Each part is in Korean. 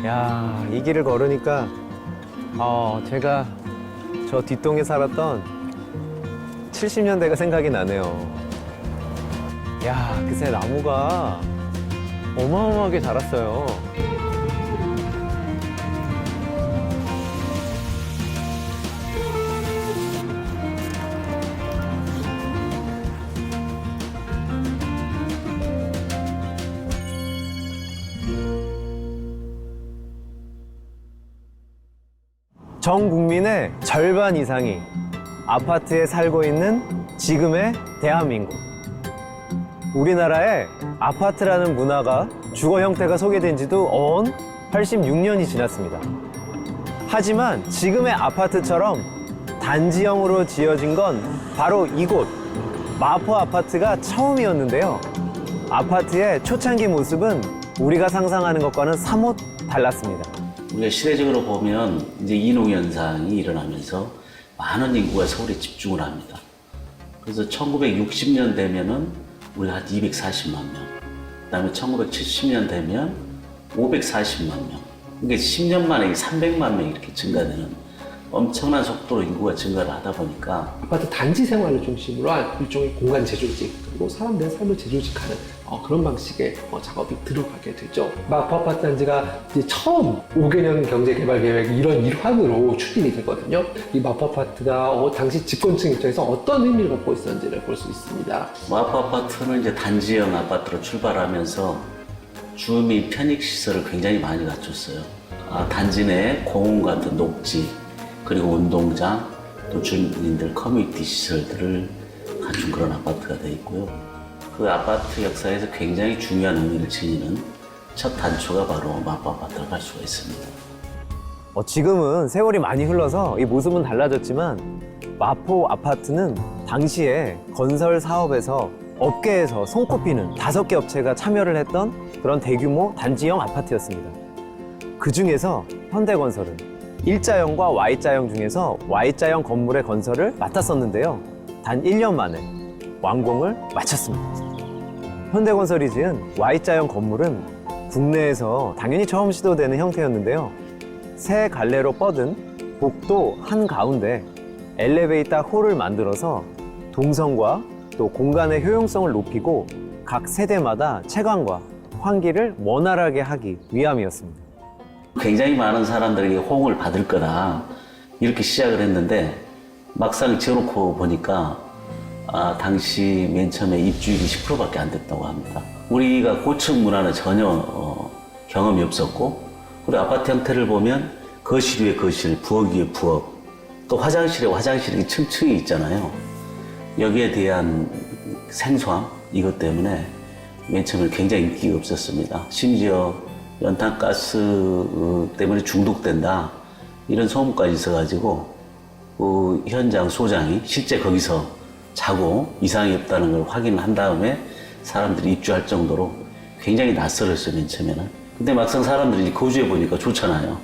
야, 이 길을 걸으니까 제가 저 뒷동에 살았던 70년대가 생각이 나네요. 야, 그새 나무가 어마어마하게 자랐어요. 전 국민의 절반 이상이 아파트에 살고 있는 지금의 대한민국. 우리나라에 아파트라는 문화가 주거 형태가 소개된 지도 어언 86년이 지났습니다. 하지만 지금의 아파트처럼 단지형으로 지어진 건 바로 이곳 마포 아파트가 처음이었는데요. 아파트의 초창기 모습은 우리가 상상하는 것과는 사뭇 달랐습니다. 우리가 시대적으로 보면 이제 인후 현상이 일어나면서 많은 인구가 서울에 집중을 합니다. 그래서 1960년 되면은 우리가 한 240만 명, 그다음에 1970년 되면 540만 명. 그러니까 10년 만에 300만 명 이렇게 증가되는 엄청난 속도로 인구가 증가를 하다 보니까 아파트 단지 생활을 중심으로 한 일종의 공간 재조직, 그리고 사람들의 삶을 재조직하는 그런 방식의 작업이 들어가게 되죠. 마포 아파트 단지가 이제 처음 5개년 경제개발계획 이런 일환으로 추진이 되거든요. 이 마포 아파트가 당시 집권층 입장에서 어떤 의미를 갖고 있었는지를 볼 수 있습니다. 마포 아파트는 이제 단지형 아파트로 출발하면서 주민 편익 시설을 굉장히 많이 갖췄어요. 단지 내 공원 같은 녹지, 그리고 운동장, 또 주민들 커뮤니티 시설들을 갖춘 그런 아파트가 되어 있고요. 그 아파트 역사에서 굉장히 중요한 의미를 지니는 첫 단초가 바로 마포 아파트라고 할 수가 있습니다. 지금은 세월이 많이 흘러서 이 모습은 달라졌지만 마포 아파트는 당시에 건설 사업에서 업계에서 손꼽히는 5개 업체가 참여를 했던 그런 대규모 단지형 아파트였습니다. 그 중에서 현대건설은 일자형과 Y자형 중에서 Y자형 건물의 건설을 맡았었는데요. 단 1년 만에 완공을 마쳤습니다. 현대건설이 지은 Y자형 건물은 국내에서 당연히 처음 시도되는 형태였는데요. 세 갈래로 뻗은 복도 한가운데 엘리베이터 홀을 만들어서 동선과 또 공간의 효용성을 높이고 각 세대마다 채광과 환기를 원활하게 하기 위함이었습니다. 굉장히 많은 사람들에게 호응을 받을 거다 이렇게 시작을 했는데 막상 지어놓고 보니까 당시 맨 처음에 입주율이 10%밖에 안 됐다고 합니다. 우리가 고층 문화는 전혀 경험이 없었고, 그리고 아파트 형태를 보면 거실 위에 거실, 부엌 위에 부엌, 또 화장실에 화장실이 층층이 있잖아요. 여기에 대한 생소함, 이것 때문에 맨 처음에 굉장히 인기가 없었습니다. 심지어 연탄가스 때문에 중독된다 이런 소문까지 있어가지고 그 현장 소장이 실제 거기서 자고 이상이 없다는 걸 확인한 다음에 사람들이 입주할 정도로 굉장히 낯설었어요, 맨 처음에는. 근데 막상 사람들이 거주해 보니까 좋잖아요.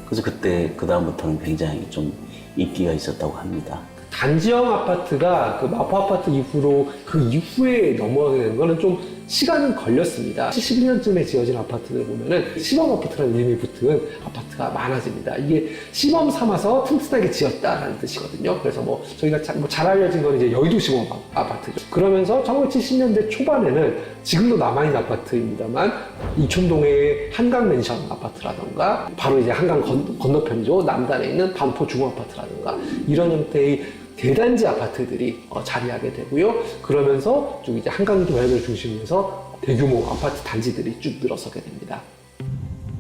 그래서 그 다음부터는 굉장히 좀 인기가 있었다고 합니다. 단지형 아파트가 그 마포 아파트 이후로 그 이후에 넘어가게 되는 거는 좀 시간은 걸렸습니다. 71년쯤에 지어진 아파트를 보면은 시범 아파트라는 이름이 붙은 아파트가 많아집니다. 이게 시범 삼아서 튼튼하게 지었다라는 뜻이거든요. 그래서 저희가 잘 알려진 건 이제 여의도 시범 아파트죠. 그러면서 1970년대 초반에는 지금도 남아있는 아파트입니다만 이촌동의 한강 맨션 아파트라던가 바로 이제 한강 건너편이죠. 남단에 있는 반포 중앙 아파트라던가 이런 형태의 대단지 아파트들이 자리하게 되고요. 그러면서 쭉 이제 한강 도약을 중심으로 해서 대규모 아파트 단지들이 쭉 늘어서게 됩니다.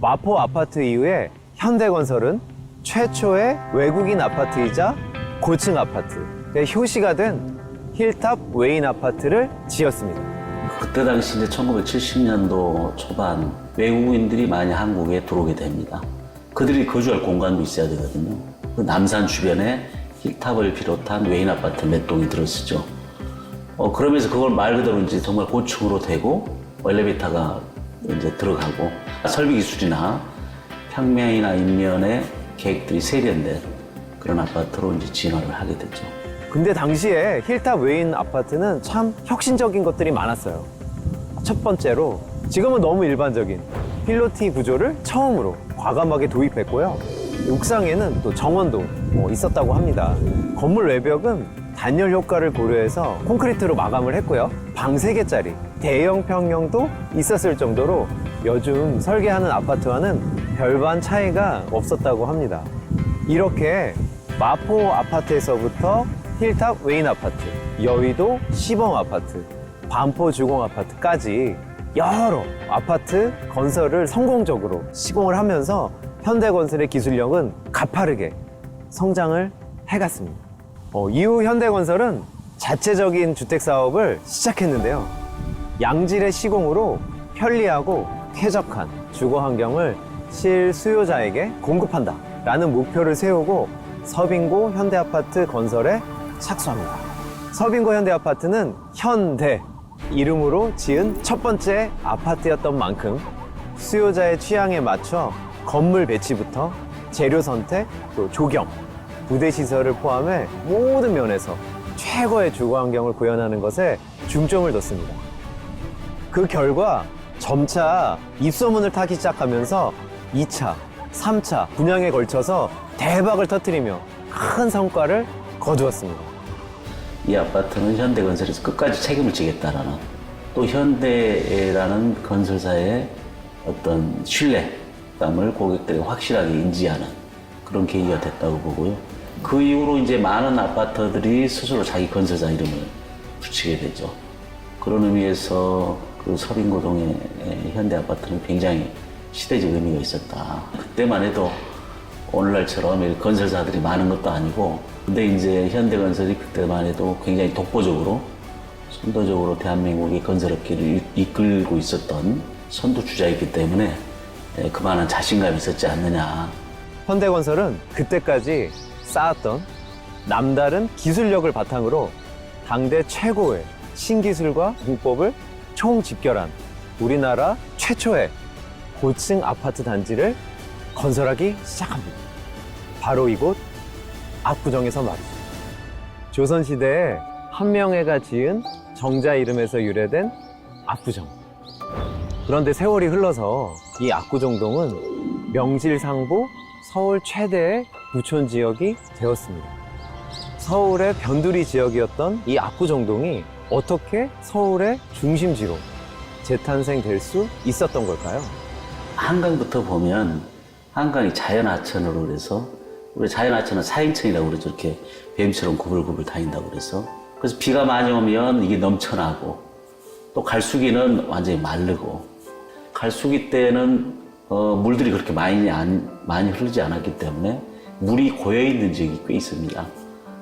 마포 아파트 이후에 현대건설은 최초의 외국인 아파트이자 고층 아파트의 효시가 된 힐탑 웨인 아파트를 지었습니다. 그때 당시 이제 1970년도 초반 외국인들이 많이 한국에 들어오게 됩니다. 그들이 거주할 공간도 있어야 되거든요. 그 남산 주변에 힐탑을 비롯한 웨인 아파트 몇 동이 들어서죠. 그러면서 그걸 말 그대로 이제 정말 고층으로 되고 엘리베이터가 이제 들어가고 설비 기술이나 평면이나 인면의 계획들이 세련된 그런 아파트로 이제 진화를 하게 됐죠. 근데 당시에 힐탑 웨인 아파트는 참 혁신적인 것들이 많았어요. 첫 번째로 지금은 너무 일반적인 필로티 구조를 처음으로 과감하게 도입했고요. 옥상에는 또 정원도 있었다고 합니다. 건물 외벽은 단열 효과를 고려해서 콘크리트로 마감을 했고요. 방 3개짜리 대형 평형도 있었을 정도로 요즘 설계하는 아파트와는 별반 차이가 없었다고 합니다. 이렇게 마포 아파트에서부터 힐탑 웨인 아파트, 여의도 시범 아파트, 반포 주공 아파트까지 여러 아파트 건설을 성공적으로 시공을 하면서 현대건설의 기술력은 가파르게 성장을 해갔습니다. 이후 현대건설은 자체적인 주택 사업을 시작했는데요. 양질의 시공으로 편리하고 쾌적한 주거 환경을 실수요자에게 공급한다 라는 목표를 세우고 서빙고 현대아파트 건설에 착수합니다. 서빙고 현대아파트는 현대 이름으로 지은 첫 번째 아파트였던 만큼 수요자의 취향에 맞춰 건물 배치부터 재료 선택, 또 조경, 부대 시설을 포함해 모든 면에서 최고의 주거 환경을 구현하는 것에 중점을 뒀습니다. 그 결과 점차 입소문을 타기 시작하면서 2차, 3차 분양에 걸쳐서 대박을 터뜨리며 큰 성과를 거두었습니다. 이 아파트는 현대건설에서 끝까지 책임을 지겠다라는, 또 현대라는 건설사의 어떤 신뢰감을 고객들이 확실하게 인지하는 그런 계기가 됐다고 보고요. 그 이후로 이제 많은 아파트들이 스스로 자기 건설사 이름을 붙이게 되죠. 그런 의미에서 그 서빙고동의 현대 아파트는 굉장히 시대적 의미가 있었다. 그때만 해도 오늘날처럼 건설사들이 많은 것도 아니고, 근데 이제 현대건설이 그때만 해도 굉장히 독보적으로, 선도적으로 대한민국의 건설업계를 이끌고 있었던 선두주자이기 때문에 그만한 자신감이 있었지 않느냐. 현대건설은 그때까지 쌓았던 남다른 기술력을 바탕으로 당대 최고의 신기술과 문법을 총집결한 우리나라 최초의 고층 아파트 단지를 건설하기 시작합니다. 바로 이곳 압구정에서 말이죠. 조선시대에 한명회가 지은 정자 이름에서 유래된 압구정. 그런데 세월이 흘러서 이 압구정동은 명실상부 서울 최대의 부촌 지역이 되었습니다. 서울의 변두리 지역이었던 이 압구정동이 어떻게 서울의 중심지로 재탄생될 수 있었던 걸까요? 한강부터 보면 한강이 자연하천으로 그래서, 우리 자연하천은 사행천이라고 그러죠. 이렇게 뱀처럼 구불구불 다닌다고 그래서. 그래서 비가 많이 오면 이게 넘쳐나고, 또 갈수기는 완전히 마르고, 갈수기 때는 물들이 그렇게 많이 흐르지 않았기 때문에 물이 고여있는 지역이 꽤 있습니다.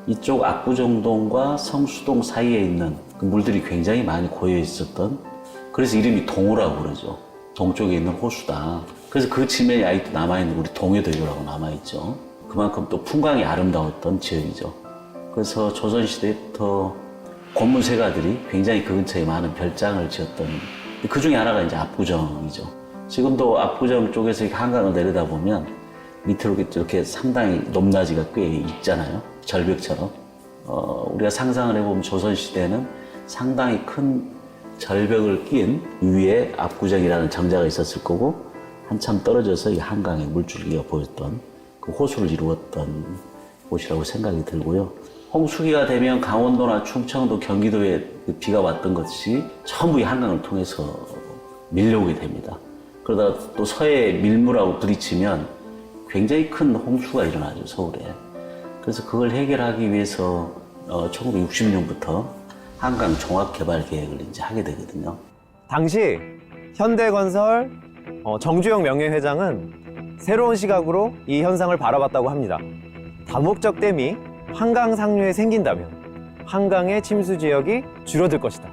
이쪽 압구정동과 성수동 사이에 있는 그 물들이 굉장히 많이 고여 있었던, 그래서 이름이 동호라고 그러죠. 동쪽에 있는 호수다. 그래서 그 지면이 아직도 남아있는 우리 동해대교라고 남아있죠. 그만큼 또 풍광이 아름다웠던 지역이죠. 그래서 조선시대부터 권문세가들이 굉장히 그 근처에 많은 별장을 지었던, 그 중에 하나가 이제 압구정이죠. 지금도 압구정 쪽에서 한강을 내려다보면 밑으로 이렇게 상당히 높낮이가 꽤 있잖아요. 절벽처럼. 우리가 상상을 해보면 조선시대에는 상당히 큰 절벽을 낀 위에 압구정이라는 정자가 있었을 거고, 한참 떨어져서 이 한강의 물줄기가 보였던 그 호수를 이루었던 곳이라고 생각이 들고요. 홍수기가 되면 강원도나 충청도, 경기도에 비가 왔던 것이 전부 이 한강을 통해서 밀려오게 됩니다. 그러다가 또 서해 밀물하고 부딪히면 굉장히 큰 홍수가 일어나죠, 서울에. 그래서 그걸 해결하기 위해서 1960년부터 한강 종합개발 계획을 이제 하게 되거든요. 당시 현대건설 정주영 명예회장은 새로운 시각으로 이 현상을 바라봤다고 합니다. 다목적 댐이 한강 상류에 생긴다면 한강의 침수 지역이 줄어들 것이다.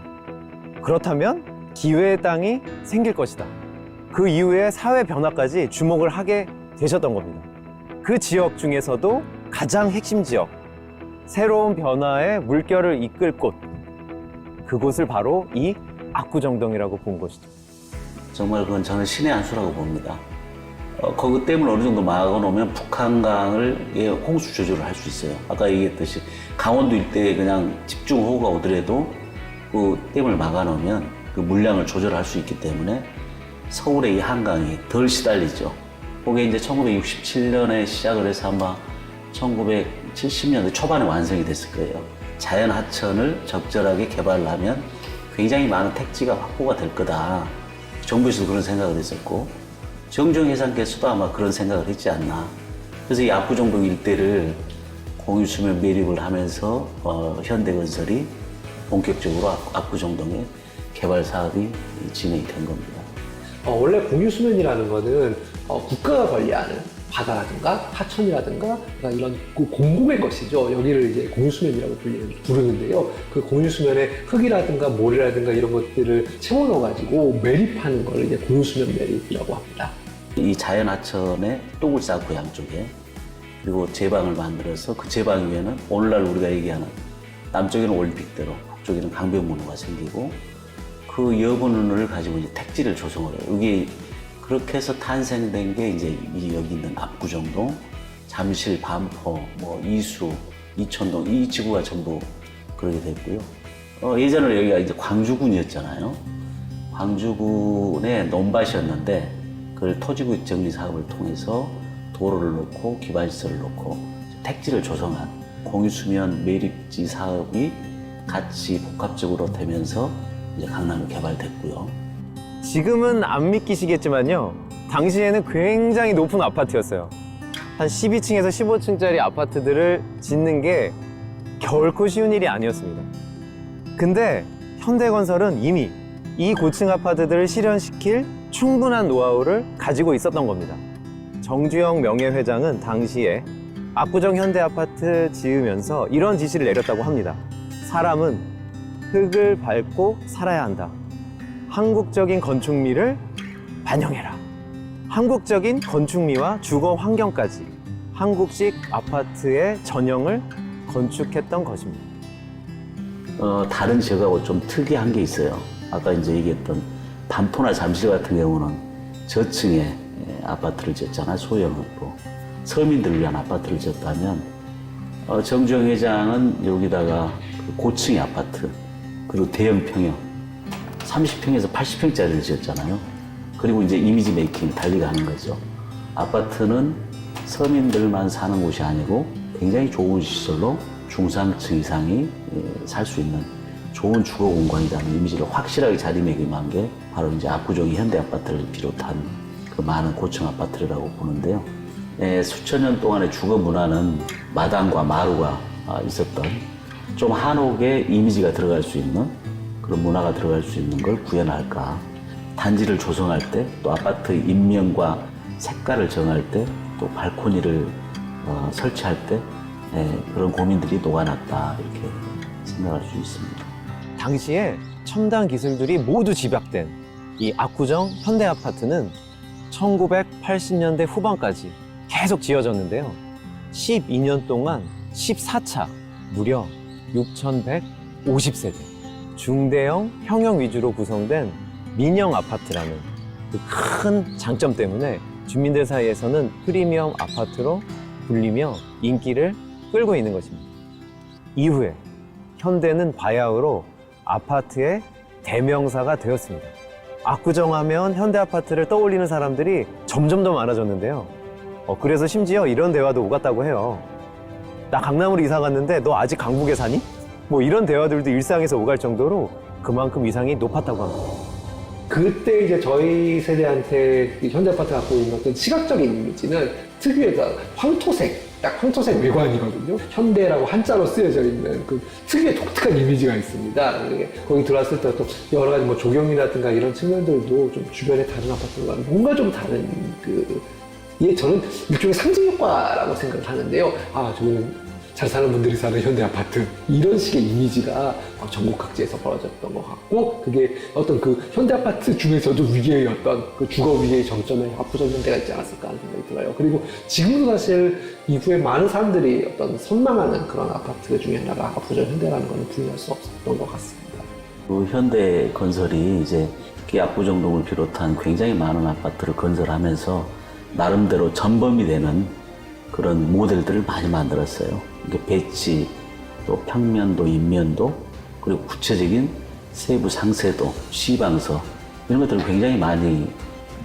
그렇다면 기회의 땅이 생길 것이다. 그 이후에 사회 변화까지 주목을 하게 되셨던 겁니다. 그 지역 중에서도 가장 핵심 지역, 새로운 변화의 물결을 이끌 곳, 그곳을 바로 이 압구정동이라고 본 것이죠. 정말 그건 저는 신의 한 수라고 봅니다. 그 댐을 어느 정도 막아놓으면 북한강을 홍수 조절을 할 수 있어요. 아까 얘기했듯이 강원도 일대에 그냥 집중호우가 오더라도 그 댐을 막아놓으면 그 물량을 조절할 수 있기 때문에 서울의 이 한강이 덜 시달리죠. 그게 이제 1967년에 시작을 해서 아마 1970년대 초반에 완성이 됐을 거예요. 자연 하천을 적절하게 개발을 하면 굉장히 많은 택지가 확보가 될 거다. 정부에서도 그런 생각을 했었고 정정해상께서도 아마 그런 생각을 했지 않나. 그래서 이 압구정동 일대를 공유수면 매립을 하면서 현대건설이 본격적으로 압구정동에 개발 사업이 진행이 된 겁니다. 원래 공유수면이라는 거는 국가가 관리하는 바다라든가 하천이라든가 그러니까 이런 공공의 것이죠. 여기를 이제 공유수면이라고 부르는데요. 그 공유수면에 흙이라든가 모래라든가 이런 것들을 채워 넣어가지고 매립하는 걸 이제 공유수면 매립이라고 합니다. 이 자연 하천에 똥을 쌓고 양쪽에 그리고 제방을 만들어서 그 제방 위에는 오늘날 우리가 얘기하는 남쪽에는 올림픽대로, 북쪽에는 강변문호가 생기고 그 여분을 가지고 이제 택지를 조성을 해요. 여기 그렇게 해서 탄생된 게 이제 여기 있는 압구정동, 잠실, 반포, 뭐 이수, 이촌동 이 지구가 전부 그렇게 됐고요. 예전에 여기가 이제 광주군이었잖아요. 광주군의 논밭이었는데 그걸 토지구역 정리 사업을 통해서 도로를 놓고 기반시설을 놓고 택지를 조성한 공유수면 매립지 사업이 같이 복합적으로 되면서 이제 강남이 개발됐고요. 지금은 안 믿기시겠지만요. 당시에는 굉장히 높은 아파트였어요. 한 12층에서 15층짜리 아파트들을 짓는 게 결코 쉬운 일이 아니었습니다. 근데 현대건설은 이미 이 고층 아파트들을 실현시킬 충분한 노하우를 가지고 있었던 겁니다. 정주영 명예회장은 당시에 압구정 현대아파트 지으면서 이런 지시를 내렸다고 합니다. 사람은 흙을 밟고 살아야 한다. 한국적인 건축미를 반영해라. 한국적인 건축미와 주거 환경까지 한국식 아파트의 전형을 건축했던 것입니다. 다른 지역하고 좀 특이한 게 있어요. 아까 이제 얘기했던 반포나 잠실 같은 경우는 저층에 아파트를 지었잖아요. 소형으로. 서민들을 위한 아파트를 지었다면 정주영 회장은 여기다가 고층의 아파트 그리고 대형 평형 30평에서 80평짜리를 지었잖아요. 그리고 이제 이미지 메이킹 달리 가는 거죠. 아파트는 서민들만 사는 곳이 아니고 굉장히 좋은 시설로 중상층 이상이 살 수 있는 좋은 주거 공간이라는 이미지를 확실하게 자리매김한 게 바로 이제 압구정의 현대 아파트를 비롯한 그 많은 고층 아파트라고 보는데요. 수천 년 동안의 주거 문화는 마당과 마루가 있었던 좀 한옥의 이미지가 들어갈 수 있는 그런 문화가 들어갈 수 있는 걸 구현할까. 단지를 조성할 때 또 아파트 인명과 색깔을 정할 때 또 발코니를 설치할 때 그런 고민들이 녹아났다 이렇게 생각할 수 있습니다. 당시에 첨단 기술들이 모두 집약된 이 압구정 현대아파트는 1980년대 후반까지 계속 지어졌는데요. 12년 동안 14차 무려 6,150세대 중대형 평형 위주로 구성된 민영 아파트라는 그 큰 장점 때문에 주민들 사이에서는 프리미엄 아파트로 불리며 인기를 끌고 있는 것입니다. 이후에 현대는 바야흐로 아파트의 대명사가 되었습니다. 압구정 하면 현대아파트를 떠올리는 사람들이 점점 더 많아졌는데요. 그래서 심지어 이런 대화도 오갔다고 해요. 나 강남으로 이사 갔는데 너 아직 강북에 사니? 뭐 이런 대화들도 일상에서 오갈 정도로 그만큼 위상이 높았다고 합니다. 그때 이제 저희 세대한테 현대아파트 갖고 있는 어떤 시각적인 이미지는 특유의 황토색, 딱 황토색 외관이거든요. 현대라고 한자로 쓰여져 있는 그 특유의 독특한 이미지가 있습니다. 거기 들어왔을 때 또 여러 가지 뭐 조경이라든가 이런 측면들도 좀 주변의 다른 아파트와 뭔가 좀 다른 저는 일종의 상징 효과라고 생각을 하는데요. 저기는 잘 사는 분들이 사는 현대 아파트 이런 식의 이미지가 전국 각지에서 벌어졌던 것 같고 그게 어떤 그 현대 아파트 중에서도 위기의 어떤 그 주거 위기의 정점에 압구정 현대가 있지 않았을까 하는 생각이 들어요. 그리고 지금도 사실 이후에 많은 사람들이 어떤 선망하는 그런 아파트 중에 하나가 압구정 현대라는 것은 부인할 수 없었던 것 같습니다. 그 현대 건설이 이제 특히 압구정동을 비롯한 굉장히 많은 아파트를 건설하면서 나름대로 전범이 되는 그런 모델들을 많이 만들었어요. 이게 배치, 또 평면도, 인면도, 그리고 구체적인 세부 상세도, 시방서 이런 것들을 굉장히 많이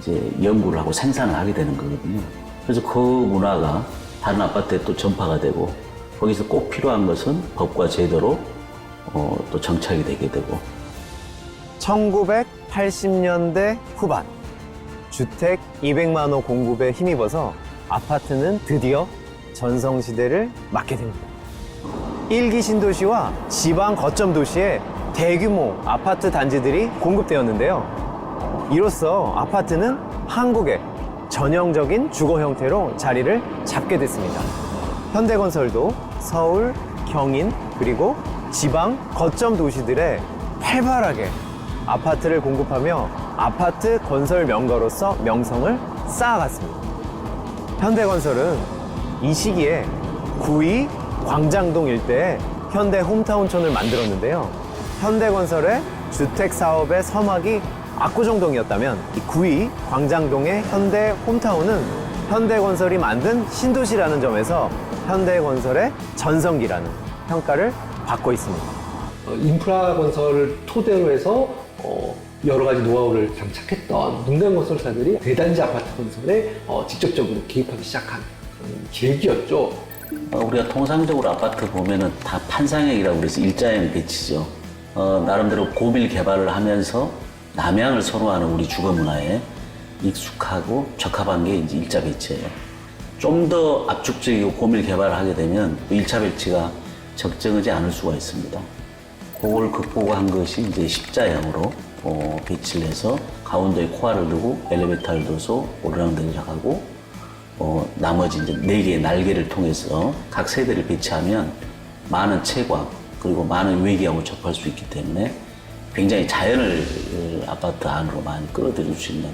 이제 연구를 하고 생산을 하게 되는 거거든요. 그래서 그 문화가 다른 아파트에 또 전파가 되고 거기서 꼭 필요한 것은 법과 제도로 또 정착이 되게 되고 1980년대 후반 주택 200만 호 공급에 힘입어서 아파트는 드디어 전성시대를 맞게 됩니다. 1기 신도시와 지방 거점 도시에 대규모 아파트 단지들이 공급되었는데요. 이로써 아파트는 한국의 전형적인 주거 형태로 자리를 잡게 됐습니다. 현대건설도 서울, 경인, 그리고 지방 거점 도시들에 활발하게 아파트를 공급하며 아파트 건설 명가로서 명성을 쌓아갔습니다. 현대건설은 이 시기에 구리 광장동 일대에 현대 홈타운촌을 만들었는데요. 현대건설의 주택사업의 서막이 압구정동이었다면 이 구리 광장동의 현대 홈타운은 현대건설이 만든 신도시라는 점에서 현대건설의 전성기라는 평가를 받고 있습니다. 인프라 건설을 토대로 해서 여러 가지 노하우를 장착했던 농담건설사들이 대단지 아파트 건설에 직접적으로 개입하기 시작한 계기였죠. 우리가 통상적으로 아파트 보면은 다 판상형이라고 그래서 일자형 배치죠. 나름대로 고밀 개발을 하면서 남향을 선호하는 우리 주거 문화에 익숙하고 적합한 게 이제 일자 배치예요. 좀 더 압축적이고 고밀 개발을 하게 되면 일차 배치가 적정하지 않을 수가 있습니다. 그걸 극복한 것이 이제 십자형으로 배치를 해서 가운데에 코아를 두고 엘리베이터를 둬서 오르락내리락하고 나머지 이제 4개의 날개를 통해서 각 세대를 배치하면 많은 채광 그리고 많은 외기하고 접할 수 있기 때문에 굉장히 자연을 아파트 안으로 많이 끌어들일 수 있는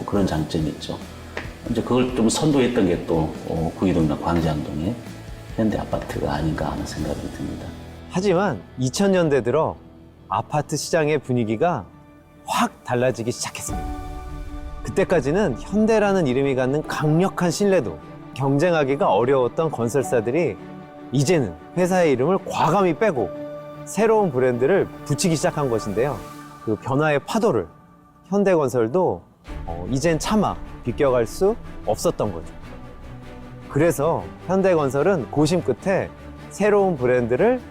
그런 장점이 있죠. 이제 그걸 좀 선도했던 게 또 구이동이나 광장동의 현대 아파트가 아닌가 하는 생각이 듭니다. 하지만 2000년대 들어 아파트 시장의 분위기가 확 달라지기 시작했습니다. 그때까지는 현대라는 이름이 갖는 강력한 신뢰도, 경쟁하기가 어려웠던 건설사들이 이제는 회사의 이름을 과감히 빼고 새로운 브랜드를 붙이기 시작한 것인데요. 그 변화의 파도를 현대건설도 이젠 차마 비껴갈 수 없었던 거죠. 그래서 현대건설은 고심 끝에 새로운 브랜드를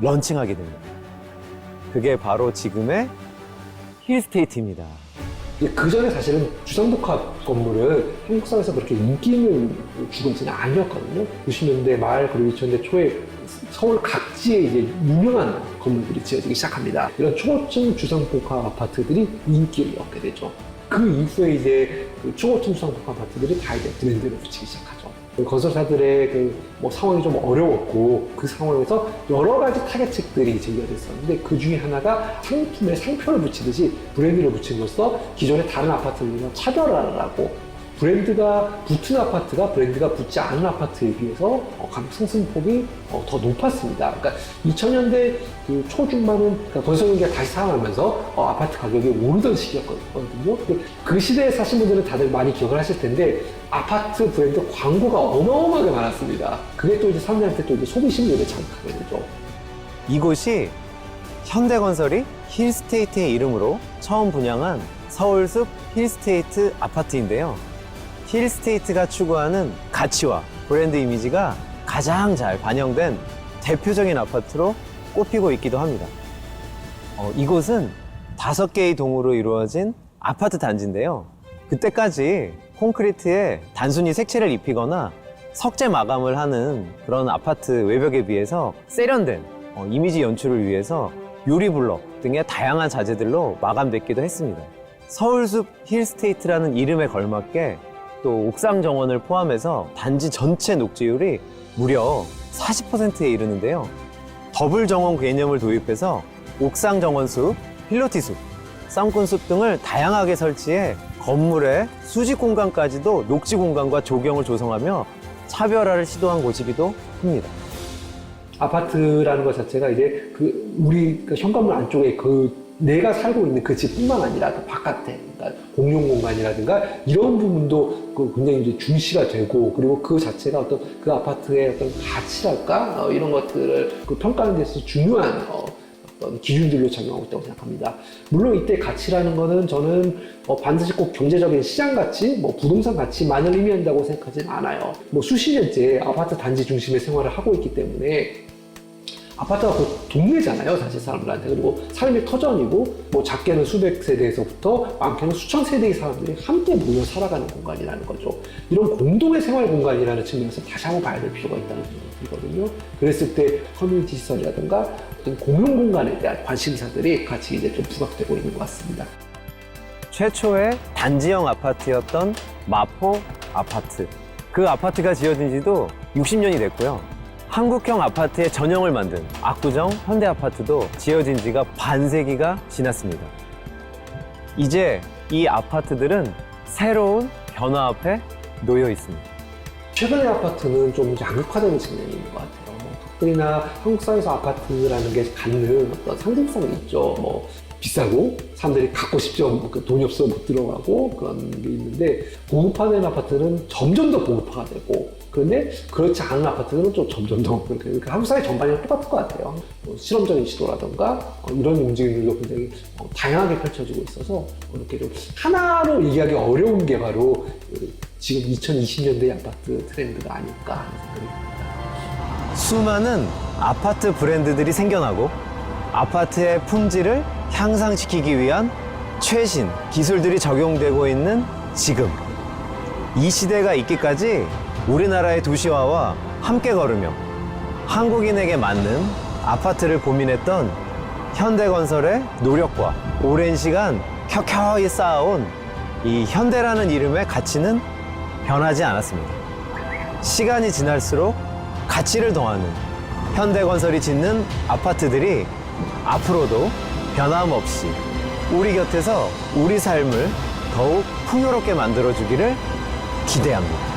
런칭하게 됩니다. 그게 바로 지금의 힐스테이트입니다. 그 전에 사실은 주상복합 건물은 한국사에서 그렇게 인기 있는 주거지는 아니었거든요. 90년대 말 그리고 2000년대 초에 서울 각지에 이제 유명한 건물들이 지어지기 시작합니다. 이런 초고층 주상복합 아파트들이 인기를 얻게 되죠. 그 이후에 이제 그 초고층 주상복합 아파트들이 다 이제 브랜드를 붙이기 시작하죠. 건설사들의 상황이 좀 어려웠고 그 상황에서 여러 가지 타겟책들이 제기가 됐었는데 그 중에 하나가 상품에 상표를 붙이듯이 브랜드를 붙임으로써 기존의 다른 아파트들과 차별화를 하고 브랜드가 붙은 아파트가 브랜드가 붙지 않은 아파트에 비해서 가격 상승폭이 더 높았습니다. 그러니까 2000년대 그 초중반은 그러니까 건설경기가 다시 상황하면서 아파트 가격이 오르던 시기였거든요. 그 시대에 사신 분들은 다들 많이 기억을 하실 텐데 아파트 브랜드 광고가 어마어마하게 많았습니다. 그게 또 이제 사람들한테 또 이제 소비 심리를 자극하게 되죠. 이곳이 현대건설이 힐스테이트의 이름으로 처음 분양한 서울숲 힐스테이트 아파트인데요. 힐스테이트가 추구하는 가치와 브랜드 이미지가 가장 잘 반영된 대표적인 아파트로 꼽히고 있기도 합니다. 이곳은 5개의 동으로 이루어진 아파트 단지인데요. 그때까지 콘크리트에 단순히 색칠을 입히거나 석재 마감을 하는 그런 아파트 외벽에 비해서 세련된 이미지 연출을 위해서 유리블럭 등의 다양한 자재들로 마감됐기도 했습니다. 서울숲 힐스테이트라는 이름에 걸맞게 또 옥상 정원을 포함해서 단지 전체 녹지율이 무려 40%에 이르는데요. 더블 정원 개념을 도입해서 옥상 정원숲, 필로티숲, 쌍꾼숲 등을 다양하게 설치해 건물의 수직 공간까지도 녹지 공간과 조경을 조성하며 차별화를 시도한 곳이기도 합니다. 아파트라는 것 자체가 이제 우리 현관문 안쪽에 내가 살고 있는 그 집뿐만 아니라 그 바깥에 그러니까 공용 공간이라든가 이런 부분도 굉장히 이제 중시가 되고 그리고 그 자체가 어떤 그 아파트의 어떤 가치랄까 이런 것들을 평가하는 데 있어서 중요한 어떤 기준들로 작용하고 있다고 생각합니다. 물론 이때 가치라는 거는 저는 반드시 꼭 경제적인 시장 가치, 뭐 부동산 가치만을 의미한다고 생각하지는 않아요. 뭐 수십 년째 아파트 단지 중심의 생활을 하고 있기 때문에 아파트가 곧 동네잖아요, 사실 사람들한테. 그리고 삶의 터전이고, 뭐 작게는 수백 세대에서부터 많게는 수천 세대의 사람들이 함께 모여 살아가는 공간이라는 거죠. 이런 공동의 생활 공간이라는 측면에서 다시 한번 봐야 될 필요가 있다는 생각이 들거든요. 그랬을 때 커뮤니티 시설이라든가 어떤 공용 공간에 대한 관심사들이 같이 이제 좀 부각되고 있는 것 같습니다. 최초의 단지형 아파트였던 마포 아파트. 그 아파트가 지어진 지도 60년이 됐고요. 한국형 아파트의 전형을 만든 압구정 현대아파트도 지어진 지가 반세기가 지났습니다. 이제 이 아파트들은 새로운 변화 앞에 놓여 있습니다. 최근의 아파트는 좀 양극화되는 측면이 있는 것 같아요. 특히나 한국 사회에서 아파트라는 게 갖는 어떤 상징성이 있죠. 뭐 비싸고 사람들이 갖고 싶죠. 돈이 없어 못 들어가고 그런 게 있는데, 고급화된 아파트는 점점 더 고급화가 되고, 그런데 그렇지 않은 아파트는 좀 점점 더 그러니까 한국 사회 전반이랑 똑같을 것 같아요. 실험적인 시도라든가 이런 움직임들도 굉장히 다양하게 펼쳐지고 있어서 이렇게 좀 하나로 얘기하기 어려운 게 바로 지금 2020년대 아파트 트렌드가 아닐까 하는 생각이 듭니다. 수많은 아파트 브랜드들이 생겨나고 아파트의 품질을 향상시키기 위한 최신 기술들이 적용되고 있는 지금, 이 시대가 있기까지 우리나라의 도시화와 함께 걸으며 한국인에게 맞는 아파트를 고민했던 현대건설의 노력과 오랜 시간 켜켜이 쌓아온 이 현대라는 이름의 가치는 변하지 않았습니다. 시간이 지날수록 가치를 더하는 현대건설이 짓는 아파트들이 앞으로도 변함없이 우리 곁에서 우리 삶을 더욱 풍요롭게 만들어주기를 기대합니다.